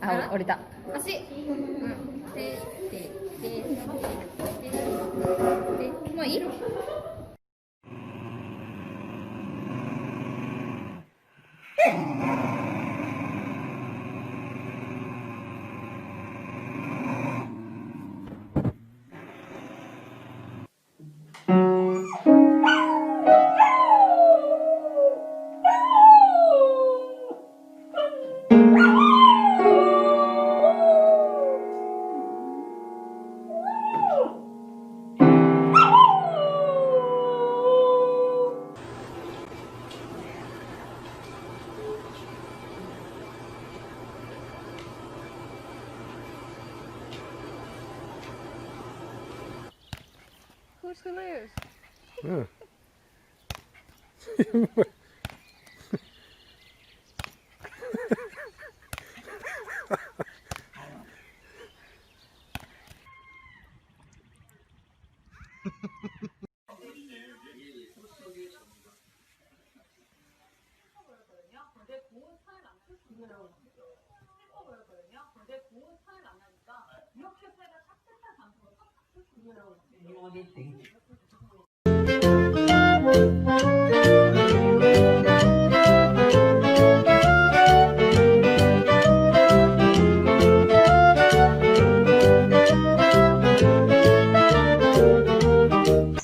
あ、降りた。足、もういいWho's gonna lose? Yeah.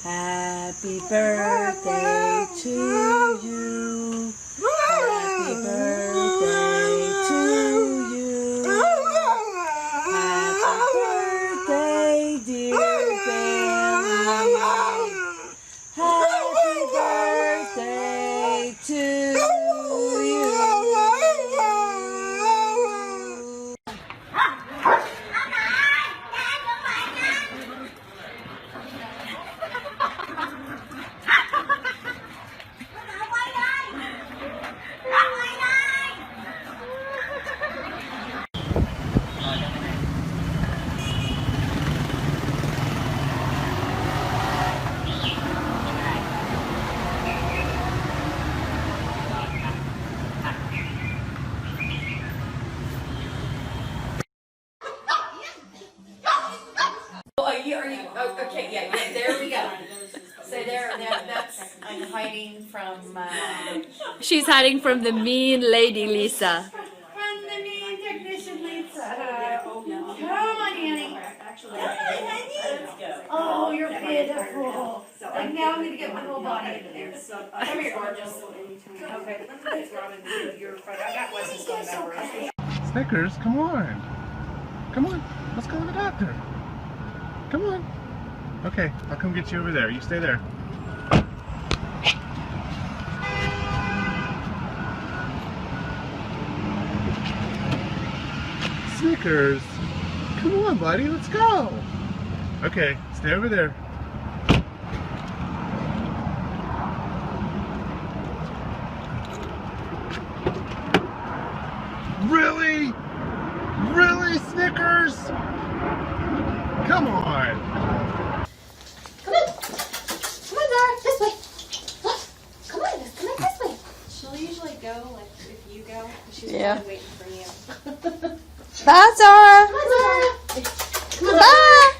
Happy birthday to you. Happy birthday to you. Happy birthday, dear Billy. Happy birthday to you. Okay, yeah, there we go. So that's, I'm hiding from, She's hiding from the mean lady, Lisa. from the mean technician Lisa. Come on, Annie. Oh, you're pitiful. Like now I'm gonna get my whole body into there. Come here, gorgeous. Okay, let's Robin to your front. I got Wes's phone number. Snickers, come on. Come on. Let's go to the doctor. Come on. Okay, I'll come get you over there. You stay there. Snickers, come on, buddy. Let's go. Okay, stay over there. Really? Really, Snickers? Come on. Come on, Zara, this way. Look, come on this way. She'll usually go, like, if you go. She's Yeah. probably waiting for you. Bye, Zara. Come on, Zara. Come on, Bye.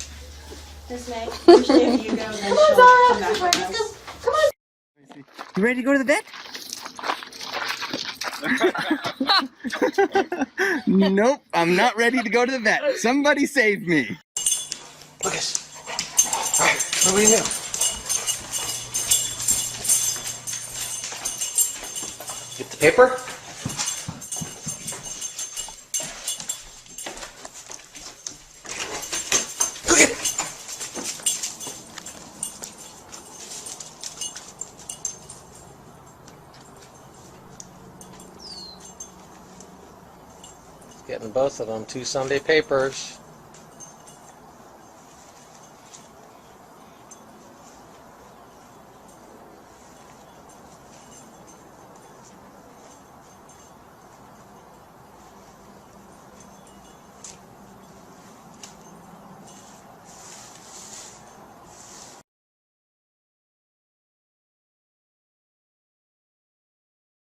This May. Usually if you go, then Come on, she'll Zara. come back with Let's us. go. Come on. You ready to go to the vet? Nope, I'm not ready to go to the vet. Somebody save me. Lucas. All right, what do you do? Get the paper. Getting both of them 2 Sunday papers.